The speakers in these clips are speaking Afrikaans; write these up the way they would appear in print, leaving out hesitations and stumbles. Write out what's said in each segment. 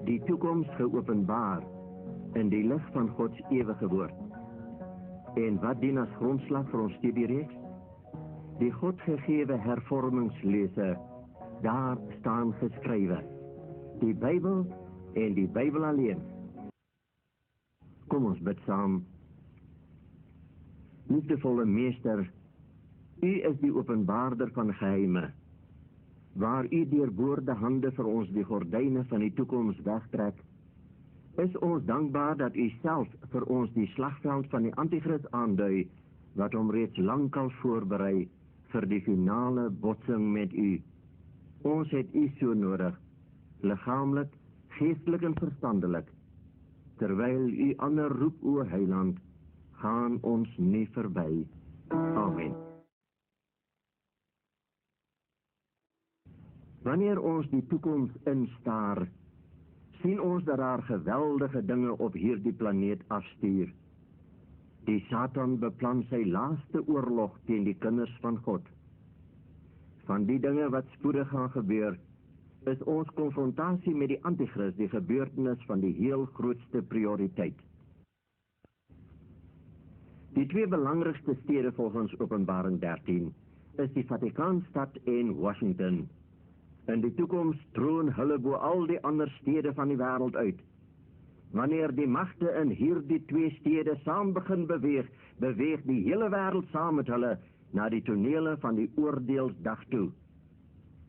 die toekoms geopenbaar in die lig van Gods ewige woord. En wat dien as grondslag vir ons studiereeks? Die Godgegewe hervormingslese, daar staan geskrywe, die Bybel en die Bybel alleen. Kom ons bid saam. Liefdevolle Meester, U is die openbaarder van geheime, waar U deurboorde hande vir ons die gordyne van die toekoms wegtrek, is ons dankbaar dat U self vir ons die slagveld van die Antichrist aandui, wat hom reeds lankal voorberei vir die finale botsing met U. Ons het U so nodig, liggaamlik, geestelik en verstandelik. Terwyl U ander roep, o Heiland, gaan ons nie verby. Amen. Wanneer ons die toekoms instaar, sien ons dat daar geweldige dinge op hierdie planeet afstuur. Die Satan beplan sy laaste oorlog teen die kinders van God. Van die dinge wat spoedig gaan gebeur, is ons konfrontasie met die Antichrist die gebeurtenis van die heel grootste prioriteit. Die twee belangrikste stede volgens Openbaring 13 is die Vatikaanstad en Washington. In die toekoms troon hulle bo al die ander stede van die wêreld uit. Wanneer die magte in hierdie twee stede saam begin beweeg, beweeg die hele wêreld saam met hulle na die tonele van die oordeelsdag toe.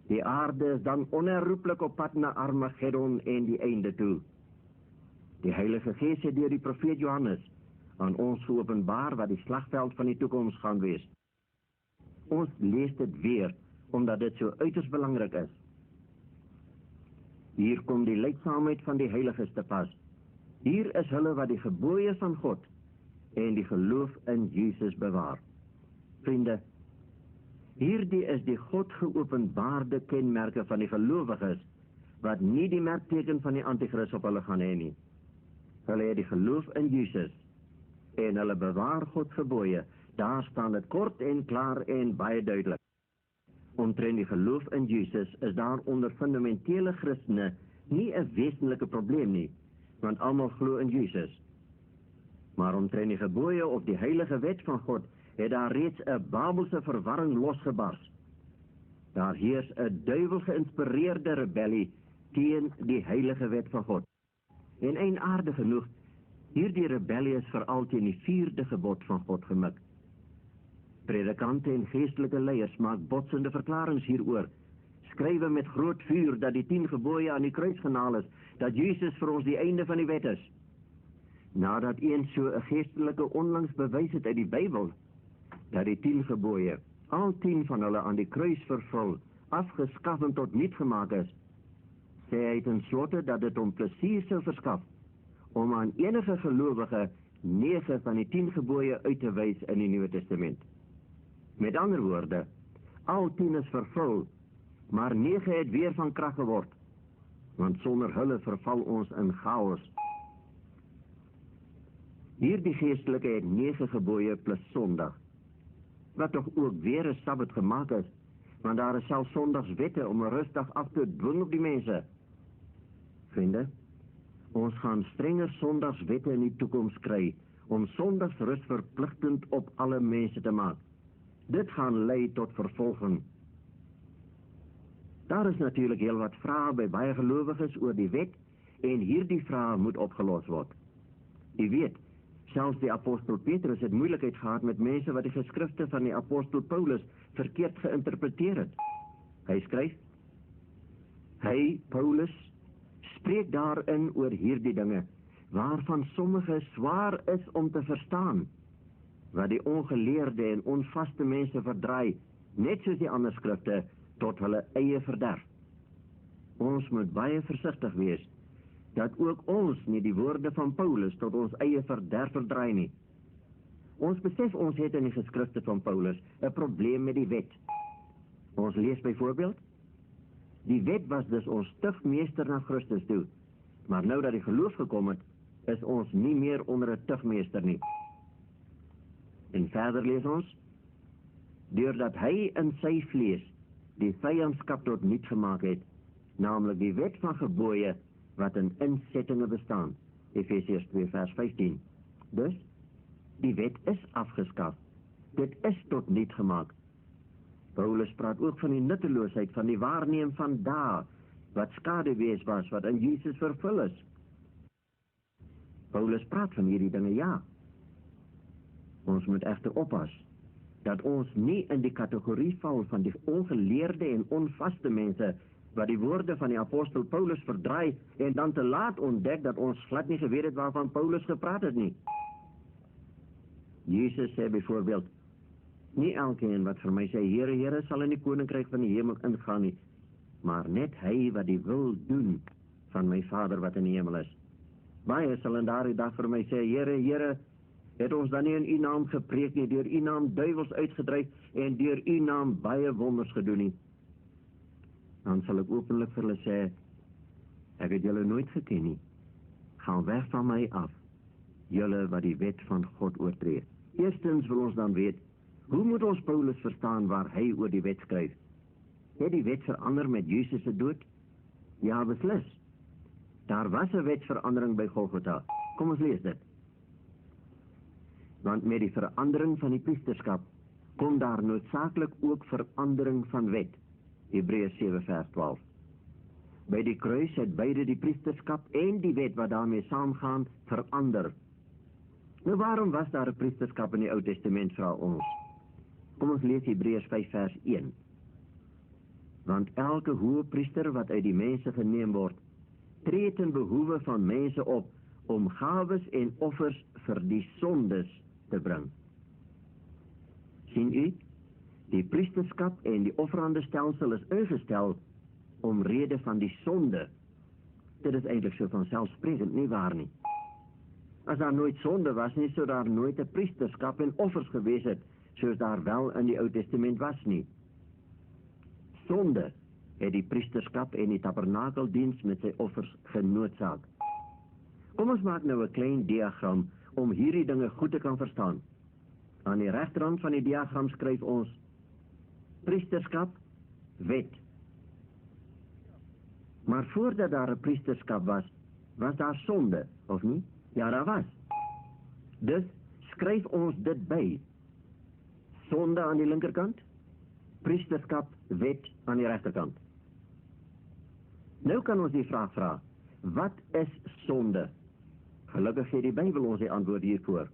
Die aarde is dan onherroepelik op pad na Armageddon en die einde toe. Die Heilige Gees het deur die profeet Johannes aan ons geopenbaar wat die slagveld van die toekoms gaan wees. Ons lees dit weer, omdat dit so uiters belangrik is. Hier kom die leidsaamheid van die heiliges te pas. Hier is hulle wat die gebooie van God en die geloof in Jesus bewaar. Vriende, hierdie is die God geopenbaarde kenmerke van die gelowiges, wat nie die merkteken van die Antichrist op hulle gaan hê nie. Hulle het die geloof in Jesus, en hulle bewaar God gebooie. Daar staan dit kort en klaar en baie duidelik. Omtrent die geloof in Jesus is daar onder fundamentele Christene nie 'n wesenlike probleem nie, want almal glo in Jesus. Maar omtrent die gebooie of die heilige wet van God het daar reeds 'n Babelse verwarring losgebars. Daar heers 'n duiwel geïnspireerde rebellie teen die heilige wet van God. En eienaardig genoeg, hierdie rebellie is veral teen die 4de gebod van God gemik. Predikante en geestelike leiers maak botsende verklaringe hieroor, skrywe met groot vuur dat die 10 gebooie aan die kruis genaal is, dat Jesus vir ons die einde van die wet is. Nadat een so 'n geestelike onlangs bewys het uit die Bybel, dat die 10 gebooie, al 10 van hulle aan die kruis vervul, afgeskaf en tot niet gemaak is, sê hy ten slotte dat dit hom plesier sou verskaf, om aan enige gelowige 9 van die 10 gebooie uit te wys in die Nuwe Testament. Met ander woorde, al 10 is vervul, maar 9 het weer van krag geword, want sonder hulle verval ons in chaos. Hierdie geestelike het 9 gebooie plus Sondag, wat tog ook weer 'n Sabbat gemaak is, want daar is selfs Sondagswette om 'n rustdag af te dwing op die mense. Vriende, ons gaan strenger Sondagswette in die toekoms kry, om Sondagsrus verpligtend op alle mense te maak. Dit gaan lei tot vervolging. Daar is natuurlijk heel wat vrae by baie gelowiges oor die wet, en hierdie vrae moet opgelos word. U weet, selfs die apostel Petrus het moeilikheid gehad met mense wat die geskrifte van die apostel Paulus verkeerd geïnterpreteer het. Hy skryf, hy, Paulus, spreek daarin oor hierdie dinge, waarvan sommige swaar is om te verstaan, wat die ongeleerde en onvaste mense verdraai, net soos die ander skrifte, tot hulle eie verderf. Ons moet baie versigtig wees, dat ook ons nie die woorde van Paulus tot ons eie verderf verdraai nie. Ons besef ons het in die geskrifte van Paulus 'n probleem met die wet. Ons lees byvoorbeeld, die wet was dus ons tugmeester na Christus toe, maar nou dat die geloof gekom het, is ons nie meer onder 'n tugmeester nie. En verder lees ons, deurdat hy in sy vlees die vyandskap tot niet gemaak het, naamlik die wet van gebooie, wat in insettinge bestaan. Efesiërs 2 vers 15. Dus, die wet is afgeskaf. Dit is tot niet gemaak. Paulus praat ook van die nutteloosheid van die waarneem van dae, wat skaduwees was, wat in Jesus vervul is. Paulus praat van hierdie dinge, ja. Ons moet echter oppas, dat ons nie in die kategorie val van die ongeleerde en onvaste mense, wat die woorde van die apostel Paulus verdraai, en dan te laat ontdek dat ons glad nie geweet het waarvan Paulus gepraat het nie. Jesus sê byvoorbeeld, nie elkeen wat vir my sê, Here, Here, sal in die koninkryk van die hemel ingaan nie, maar net hy wat die wil doen van my Vader wat in die hemel is. Baie sal in daardie dag vir my sê, Here, Here, het ons dan nie in u naam gepreek nie, deur u naam duivels uitgedryf en deur u naam baie wonders gedoen nie. Dan sal ek openlik vir hulle sê, ek het julle nooit geken nie. Gaan weg van my af, julle wat die wet van God oortree. Eerstens wil ons dan weet, hoe moet ons Paulus verstaan waar hy oor die wet skryf? Het die wet verander met Jesus se dood? Ja, beslis. Daar was 'n wetsverandering by Golgotha. Kom ons lees dit. Want met die verandering van die priesterskap kom daar noodsaaklik ook verandering van wet. Hebreërs 7 vers 12. By die kruis het beide die priesterskap en die wet wat daarmee saamgaan verander. Nou waarom was daar 'n priesterskap in die Ou Testament, vra ons? Kom ons lees Hebreërs 5 vers 1. Want elke hoëpriester wat uit die mense geneem word, tree ten behoeve van mense op om gawes en offers vir die sondes te bring. Sien u, die priesterskap en die offerandestelsel is ingestel omrede van die sonde. Dit is eintlik so vanselfsprekend nie waar nie. As daar nooit sonde was nie, sou daar nooit 'n priesterskap en offers gewees het, soos daar wel in die Ou Testament was nie. Sonde het die priesterskap en die tabernakeldiens met sy offers genoodsaak. Kom ons maak nou 'n klein diagram om hierdie dinge goed te kan verstaan. Aan die regterrand van die diagram skryf ons priesterskap, wet. Maar voordat daar 'n priesterskap was, was daar sonde, of nie? Ja, daar was. Dus skryf ons dit by. Sonde aan die linkerkant, priesterskap, wet aan die regterkant. Nou kan ons die vraag vra, wat is sonde? Gelukkig gee die Bybel ons die antwoord hiervoor.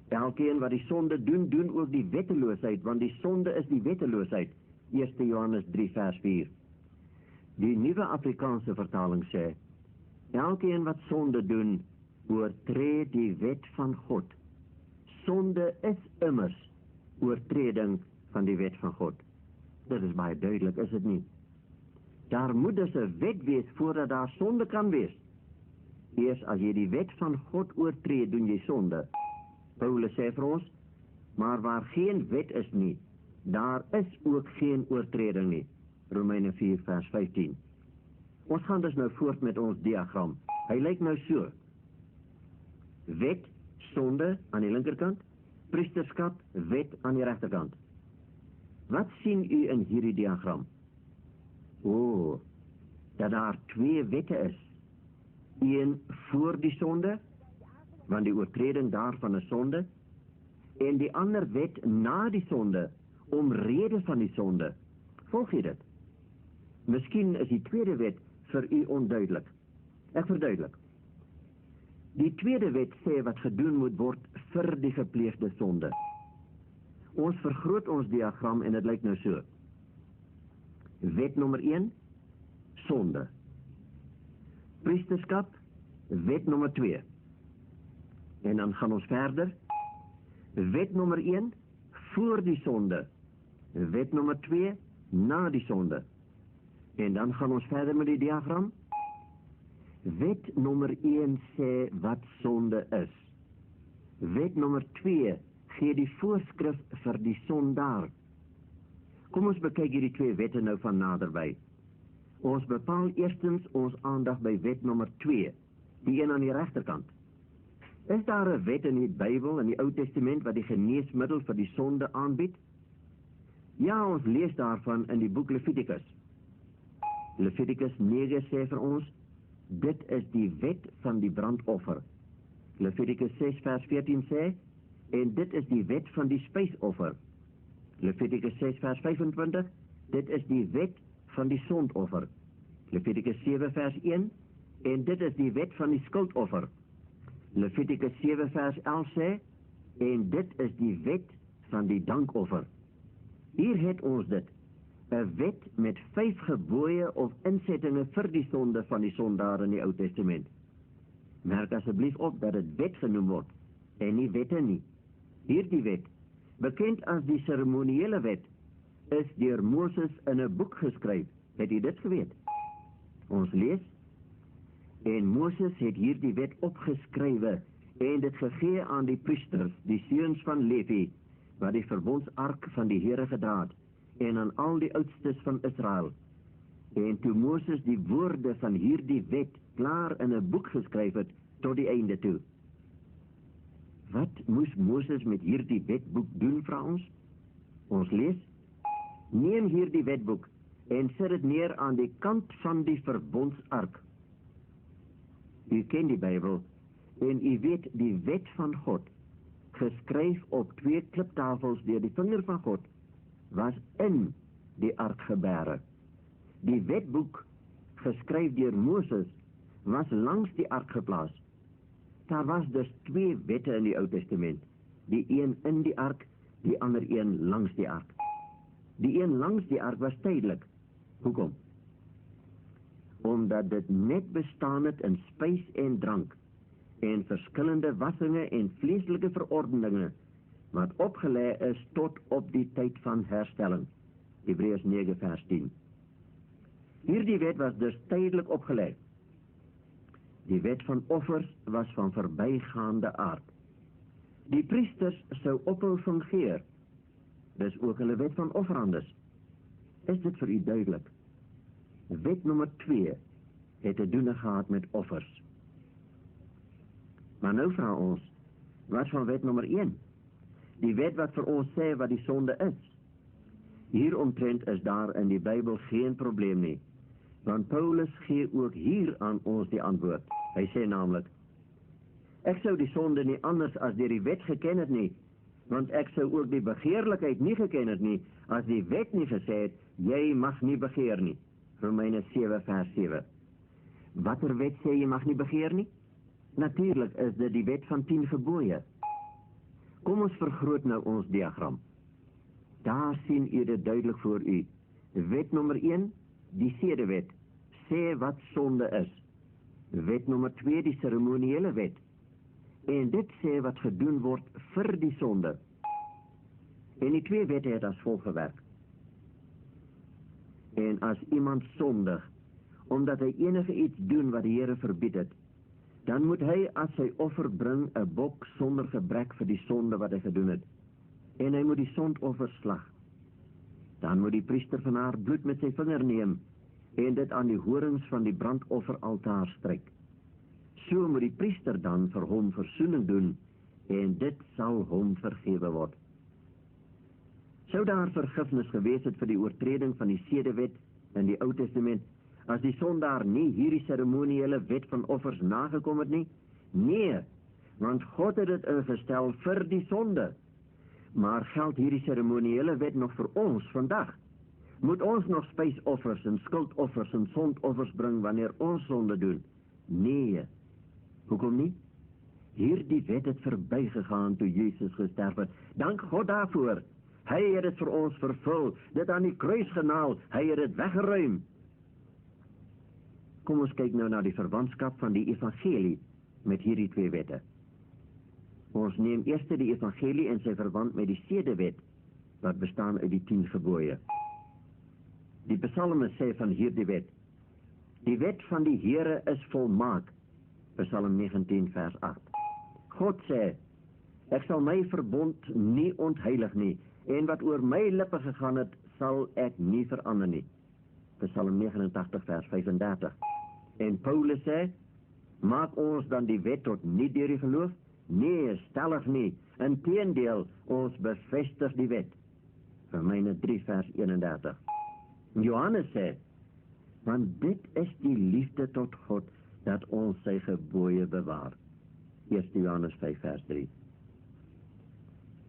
Elkeen wat die sonde doen, doen ook die wetteloosheid, want die sonde is die wetteloosheid. 1 Johannes 3 vers 4. Die Nuwe Afrikaanse vertaling sê, elkeen wat sonde doen, oortree die wet van God. Sonde is immers oortreding van die wet van God. Dit is baie duidelik, is dit nie? Daar moet dus 'n wet wees voordat daar sonde kan wees. Eers as jy die wet van God oortree, doen jy sonde. Paulus sê vir ons, maar waar geen wet is nie, daar is ook geen oortreding nie. Romeine 4 vers 15. Ons gaan dus nou voort met ons diagram. Hy lyk nou so. Wet, sonde aan die linkerkant, priesterskap, wet aan die regterkant. Wat sien u in hierdie diagram? O, dat daar 2 wette is. Een voor die sonde, want die oortreding daarvan is sonde, en die ander wet na die sonde, omrede van die sonde. Volg jy dit? Miskien is die tweede wet vir u onduidelik. Ek verduidelik. Die tweede wet sê wat gedoen moet word vir die gepleegde sonde. Ons vergroot ons diagram en dit lyk nou so. Wet nommer 1, sonde. Priesterskap, wet nommer 2. En dan gaan ons verder. Wet nommer 1, voor die sonde. Wet nommer 2, na die sonde. En dan gaan ons verder met die diagram. Wet nommer 1 sê wat sonde is. Wet nommer 2 gee die voorskrif vir die sondaar. Kom ons bekyk hierdie 2 wette nou van naderby. Ons bepaal eerstens ons aandag by wet nommer 2, die een aan die regterkant. Is daar 'n wet in die Bybel, in die Ou Testament, wat die geneesmiddel vir die sonde aanbied? Ja, ons lees daarvan in die boek Levitikus. Levitikus 9 sê vir ons, dit is die wet van die brandoffer. Levitikus 6 vers 14 sê, en dit is die wet van die spysoffer. Levitikus 6 vers 25, dit is die wet van die sondoffer. Levitikus 7 vers 1, en dit is die wet van die skuldoffer. Levitikus 7 vers 11 sê, en dit is die wet van die dankoffer. Hier het ons dit, 'n wet met 5 gebooie of insettinge vir die sonde van die sondaar in die Ou Testament. Merk asseblief op dat dit wet genoem word, en nie wette nie. Hierdie wet, bekend as die seremoniële wet, is deur Moses in 'n boek geskryf. Het u dit geweet? Ons lees, en Moses het hierdie wet opgeskrywe en dit gegee aan die priesters, die seuns van Levi, wat die verbondsark van die Here gedra het, en aan al die oudstes van Israel. En toe Moses die woorde van hierdie wet klaar in 'n boek geskryf het, tot die einde toe. Wat moes Moses met hierdie wetboek doen, vra ons? Ons lees, neem hierdie wetboek en sit dit neer aan die kant van die verbondsark. U ken die Bybel, en u weet die wet van God, geskryf op 2 kliptafels deur die vinger van God, was in die ark gebere. Die wetboek, geskryf deur Moses, was langs die ark geplaas. Daar was dus 2 wette in die Ou Testament, die een in die ark, die ander een langs die ark. Die een langs die ark was tydelik. Hoekom? Omdat dit net bestaan het in spys en drank, en verskillende wassinge en vleeslike verordeninge, wat opgelê is tot op die tyd van herstelling. Hebreërs 9 vers 10. Hierdie wet was dus tydelik opgelê. Die wet van offers was van verbygaande aard. Die priesters sou ophou fungeer. Dis ook hulle wet van offerandes. Is dit vir u duidelik? Wet nommer 2 het te doen gehad met offers. Maar nou vra ons, wat van wet nommer 1? Die wet wat vir ons sê wat die sonde is. Hieromtrent is daar in die Bybel geen probleem nie, want Paulus gee ook hier aan ons die antwoord. Hy sê naamlik, ek sou die sonde nie anders as deur die wet geken het nie, want ek sou ook die begeerlikheid nie geken het nie, as die wet nie gesê het, jy mag nie begeer nie. Romeine 7 vers 7. Watter wet sê jy mag nie begeer nie? Natuurlik is dit die wet van 10 gebooie. Kom ons vergroot nou ons diagram. Daar sien u dit duidelik voor u. Wet nommer 1, die sedewet, sê wat sonde is. Wet nommer 2, die seremoniële wet. En dit sê wat gedoen word vir die sonde. En die 2 wette het as volg gewerk. En as iemand sondig, omdat hy enige iets doen wat die Here verbied het, dan moet hy as sy offer bring 'n bok sonder gebrek vir die sonde wat hy gedoen het. En hy moet die sondoffer slag. Dan moet die priester van haar bloed met sy vinger neem en dit aan die horings van die brandofferaltaar stryk. So moet die priester dan vir hom versoening doen en dit sal hom vergewe word. Sou daar vergifnis gewees het vir die oortreding van die sedewet in die Ou Testament, as die sondaar nie hierdie seremoniële wet van offers nagekom het nie? Nee, want God het dit ingestel vir die sonde. Maar geld hierdie seremoniële wet nog vir ons vandag? Moet ons nog spysoffers en skuldoffers en sondoffers bring wanneer ons sonde doen? Nee. Hoekom nie? Hierdie wet het verbygegaan toe Jesus gesterf het. Dank God daarvoor. Hy het dit vir ons vervul, dit aan die kruis genaal, hy het dit weggeruim. Kom ons kyk nou na die verwantskap van die evangelie met hierdie 2 wette. Ons neem eers die evangelie en sy verband met die sedewet, wat bestaan uit die 10 gebooie. Die psalme sê van hierdie wet, die wet van die Here is volmaak, Psalm 19 vers 8. God sê, ek sal my verbond nie ontheilig nie, en wat oor my lippe gegaan het, sal ek nie verander nie, Psalm 89 vers 35. En Paulus sê, maak ons dan die wet tot nie deur die geloof? Nee, stellig nie. Inteendeel, ons bevestig die wet. Romeine 3 vers 31. Johannes sê, want dit is die liefde tot God, dat ons sy gebooie bewaar. 1 Johannes 5 vers 3.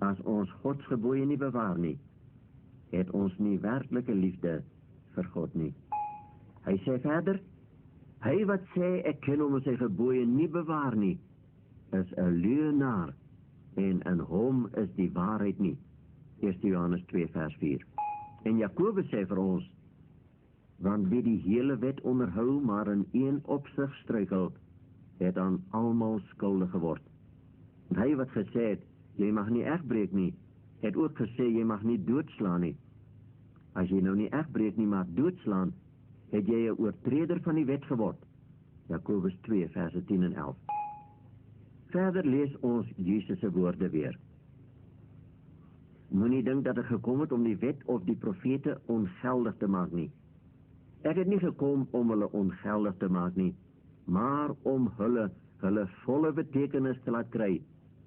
As ons Gods gebooie nie bewaar nie, het ons nie werklike liefde vir God nie. Hy sê verder, hy wat sê ek ken hom en sy gebooie nie bewaar nie, is 'n leuenaar en in hom is die waarheid nie. 1 Johannes 2 vers 4. En Jakobus sê vir ons, want wie die hele wet onderhou, maar in een opsig struikel, het aan almal skuldig geword. En hy wat gesê het, jy mag nie egbreek nie, het ook gesê jy mag nie doodslaan nie. As jy nou nie egbreek nie, maar doodslaan, het jy 'n oortreder van die wet geword. Jakobus 2 verse 10 en 11. Verder lees ons Jesus se woorde weer. Moenie dink dat ek gekom het om die wet of die profete ongeldig te maak nie. Ek het nie gekom om hulle ongeldig te maak nie, maar om hulle volle betekenis te laat kry.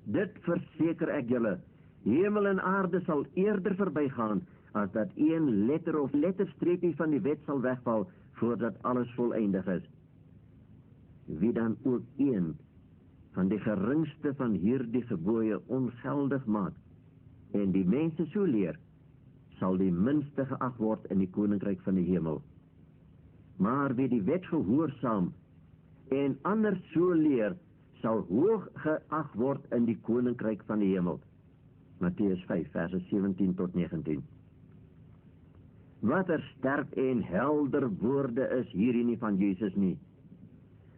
Dit verseker ek julle, hemel en aarde sal eerder verbygaan, as dat een letter of letterstreepie van die wet sal wegval, voordat alles voleindig is. Wie dan ook een van die geringste van hierdie gebooie ongeldig maak, en die mense so leer, sal die minste geag word in die koninkryk van die hemel. Maar wie die wet gehoorsaam en anders so leer, sal hoog geag word in die koninkryk van die hemel. Matteus 5 verse 17 tot 19. Wat sterk en helder woorde is hierdie nie van Jesus nie.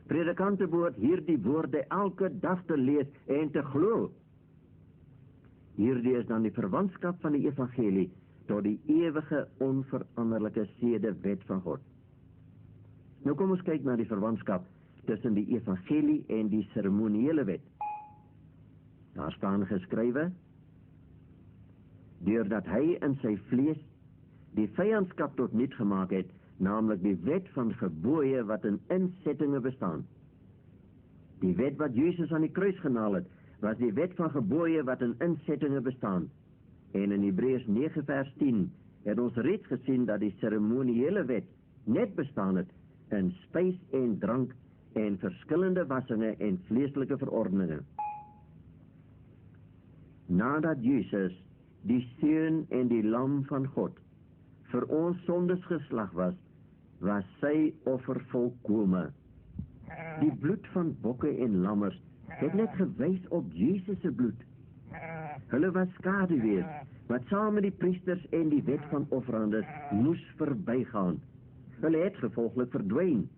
Predikante behoort hierdie woorde elke dag te lees en te glo. Hierdie is dan die verwantskap van die evangelie tot die ewige onveranderlike sedewet van God. Nou kom ons kyk na die verwantskap tussen die evangelie en die seremoniële wet. Daar staan geskrywe, deurdat hy in sy vlees die vyandskap tot niet gemaak het, naamlik die wet van gebooie wat in insettinge bestaan. Die wet wat Jesus aan die kruis genaal het, was die wet van gebooie wat in insettinge bestaan. En in Hebreërs 9 vers 10 het ons reeds gesien dat die seremoniële wet net bestaan het in spys en drank en verskillende wassinge en vleeslike verordeninge. Nadat Jesus, die Seun en die Lam van God, vir ons sondes geslag was sy offer volkome. Die bloed van bokke en lammers het net gewys op Jesus se bloed. Hulle was skaduwees, wat saam met die priesters en die wet van offerandes moes verbygaan. Hulle het gevolglik verdwyn.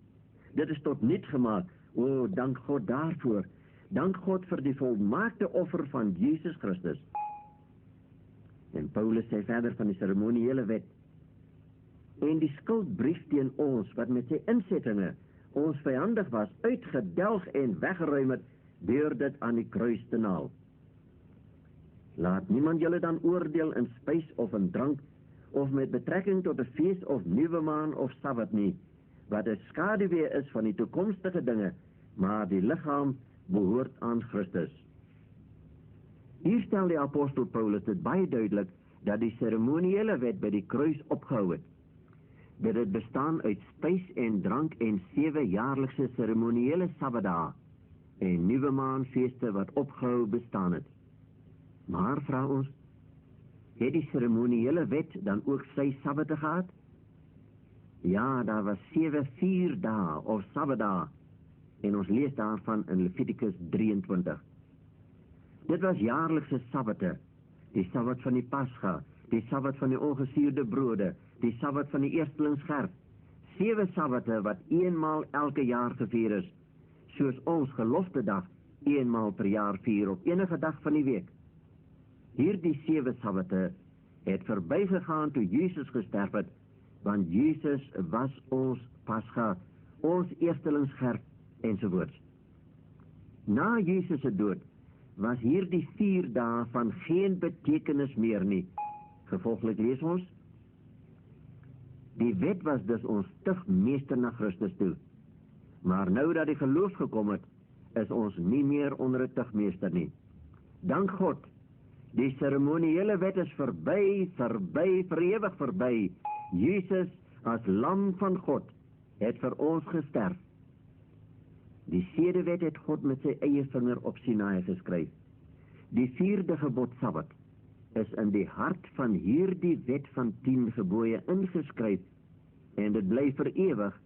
Dit is tot niet gemaak. O, dank God daarvoor. Dank God vir die volmaakte offer van Jesus Christus. En Paulus sê verder van die seremoniële wet. En die skuldbrief teen ons, wat met sy insettinge ons vyandig was, uitgedelg en weggeruim het, deur dit aan die kruis te naal. Laat niemand julle dan oordeel in spys of in drank, of met betrekking tot 'n fees of nuwe maan of sabbat nie, wat 'n skaduwee is van die toekomstige dinge, maar die liggaam behoort aan Christus. Hier stel die apostel Paulus dit baie duidelik, dat die seremoniële wet by die kruis opgehou het. Dat het bestaan uit spys en drank en 7 jaarlikse seremoniële sabbatdae en nuwe maanfeeste wat opgehou bestaan het. Maar vra ons, het die seremoniële wet dan ook sy sabbate gehad? Ja, daar was 7 vierdae of sabbatdae, en ons lees daarvan in Levitikus 23. Dit was jaarlikse sabbate, die sabbat van die Pascha, die sabbat van die ongesuurde brode, die sabbat van die eerstelingsgerf, 7 sabbate wat eenmaal elke jaar gevier is, soos ons geloftedag eenmaal per jaar vier op enige dag van die week. Hierdie 7 sabbate het verbygegaan toe Jesus gesterf het, want Jesus was ons Pascha, ons eerstelingsgerf ensovoorts. Na Jesus se dood was hierdie 4 dae van geen betekenis meer nie. Gevolglik lees ons, die wet was dus ons tugmeester na Christus toe. Maar nou dat die geloof gekom het, is ons nie meer onder 'n tugmeester nie. Dank God, die seremoniële wet is verby, vir ewig verby. Jesus as lam van God het vir ons gesterf. Die sedewet het God met sy eie vinger op Sinaï geskryf. Die 4de gebod Sabbat is in die hart van hierdie wet van 10 gebooie ingeskryf en dit bly vir ewig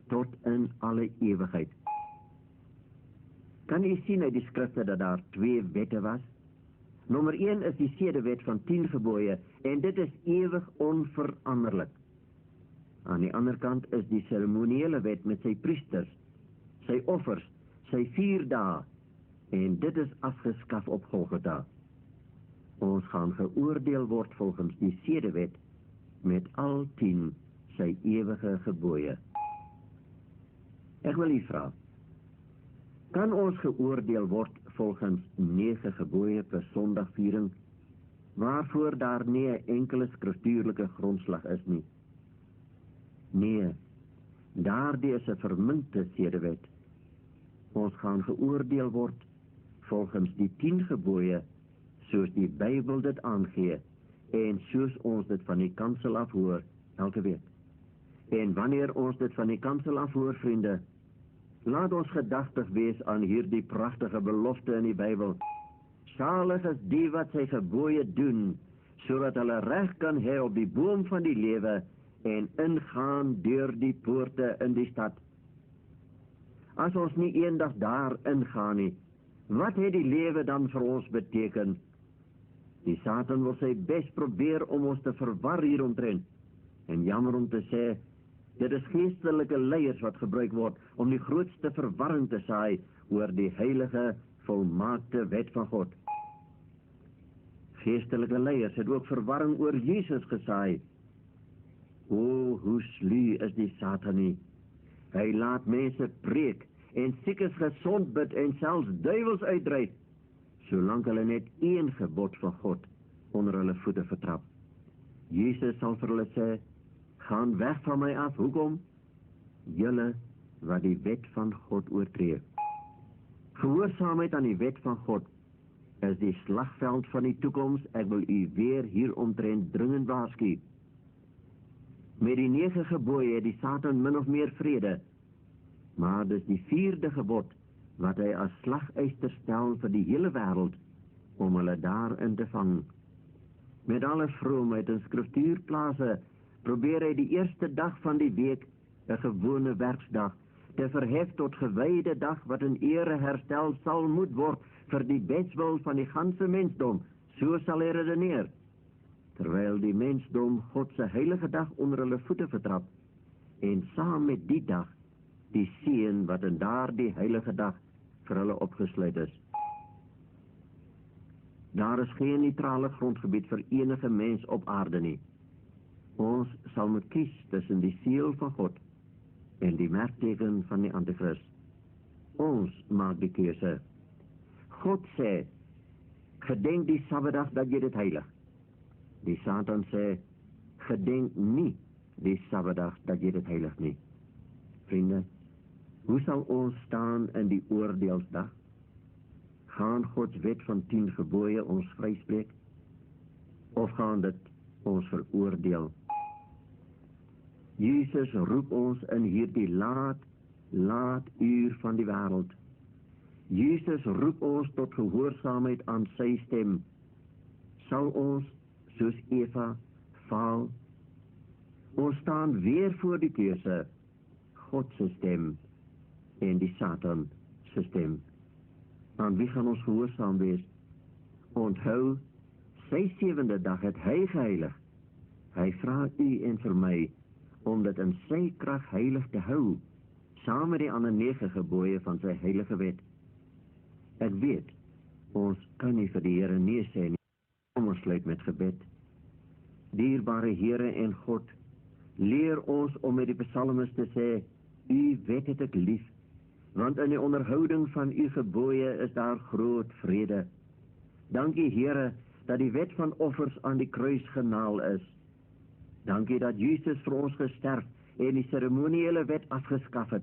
tot in alle ewigheid. Kan u sien uit die skrifte dat daar 2 wette was? Nommer 1 is die sedewet van 10 gebooie en dit is ewig onveranderlik. Aan die ander kant is die seremoniële wet met sy priesters, sy offers, sy 4 dae en dit is afgeskaf op Golgotha. Ons gaan geoordeel word volgens die sedewet met al 10 sy ewige gebooie. Ek wil u vra, kan ons geoordeel word volgens 9 gebooie per Sondagviering, waarvoor daar nie 'n enkele skriftuurlike grondslag is nie? Nee, daardie is 'n verminkte sedewet. Ons gaan geoordeel word volgens die 10 gebooie, soos die Bybel dit aangee, en soos ons dit van die kansel af hoor, elke week. En wanneer ons dit van die kansel af hoor, vriende, laat ons gedagtig wees aan hierdie pragtige belofte in die Bybel. Salig is die wat sy gebooie doen, sodat hulle reg kan hê op die boom van die lewe en ingaan deur die poorte in die stad. As ons nie eendag daar ingaan nie, wat het die lewe dan vir ons beteken? Die Satan wil sy bes probeer om ons te verwar hieromtrent. En jammer om te sê, dit is geestelike leiers wat gebruik word om die grootste verwarring te saai oor die heilige, volmaakte wet van God. Geestelike leiers het ook verwarring oor Jesus gesaai. O, hoe sluw is die Satan nie. Hy laat mense preek en siekes gesond bid en selfs duiwels uitdryf, solank hulle net een gebod van God onder hulle voete vertrap. Jesus sal vir hulle sê, gaan weg van my af, hoekom? Julle wat die wet van God oortree. Gehoorsaamheid aan die wet van God is die slagveld van die toekoms. Ek wil u weer hieromtrent dringend waarsku. Met die 9 gebooie het die Satan min of meer vrede, maar dis die 4de gebod wat hy as slagyster stel vir die hele wêreld om hulle daarin te vang. Met alle vroomheid en skriftuurplase probeer hy die eerste dag van die week, 'n gewone werksdag, te verhef tot gewyde dag wat in ere herstel sal moet word vir die beswil van die ganse mensdom. So sal hy redeneer, terwyl die mensdom God se heilige dag onder hulle voete vertrap en saam met die dag die seën wat in daardie heilige dag vir hulle opgesluit is. Daar is geen neutrale grondgebied vir enige mens op aarde nie. Ons sal moet kies tussen die seël van God en die merkteken van die Antichrist. Ons maak die keuse. God sê, gedenk die Sabbatdag dat jy dit heilig. Die Satan sê, gedenk nie die Sabbatdag dat jy dit heilig nie. Vriende, hoe sal ons staan in die oordeelsdag? Gaan Gods wet van 10 gebooie ons vryspreek? Of gaan dit ons veroordeel? Jesus roep ons in hierdie laat uur van die wêreld. Jesus roep ons tot gehoorsaamheid aan sy stem. Sal ons, soos Eva, faal? Ons staan weer voor die keuse, God se stem en die Satan se stem. Aan wie gaan ons gehoorsaam wees? Onthou, sy 7de dag het hy geheilig. Hy vra u en vir my om dit in sy krag heilig te hou, saam met die ander 9 gebooie van sy heilige wet. Ek weet, ons kan nie vir die Here nee sê nie. Kom ons sluit met gebed. Dierbare Here en God, leer ons om met die psalmis te sê, u wet het ek lief, want in die onderhouding van u gebooie is daar groot vrede. Dankie Here, dat die wet van offers aan die kruis genaal is. Dankie dat Jesus vir ons gesterf en die seremoniële wet afgeskaf het.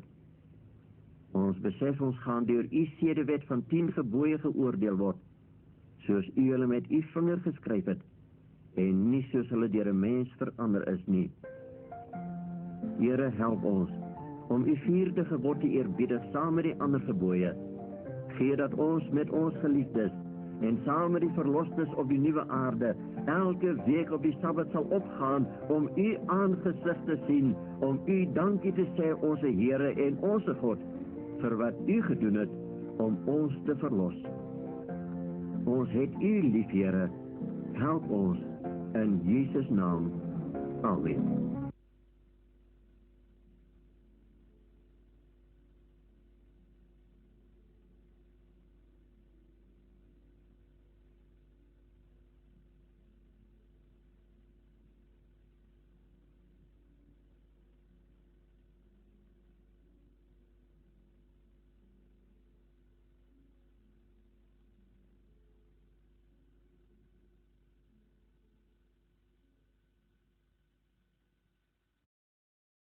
Ons besef ons gaan deur u sedewet van 10 gebooie geoordeel word, soos u hulle met u vinger geskryf het, en nie soos hulle deur 'n mens verander is nie. Here, help ons om u vierde gebod te eerbiedig saam met die ander gebooie. Gee dat ons met ons geliefdes en saam met die verlostes op die nuwe aarde elke week op die Sabbat sal opgaan om u aangesig te sien, om u dankie te sê, onze Here en onze God, vir wat u gedoen het om ons te verlos. Ons het u lief, Here. Help ons in Jesus' naam. Amen.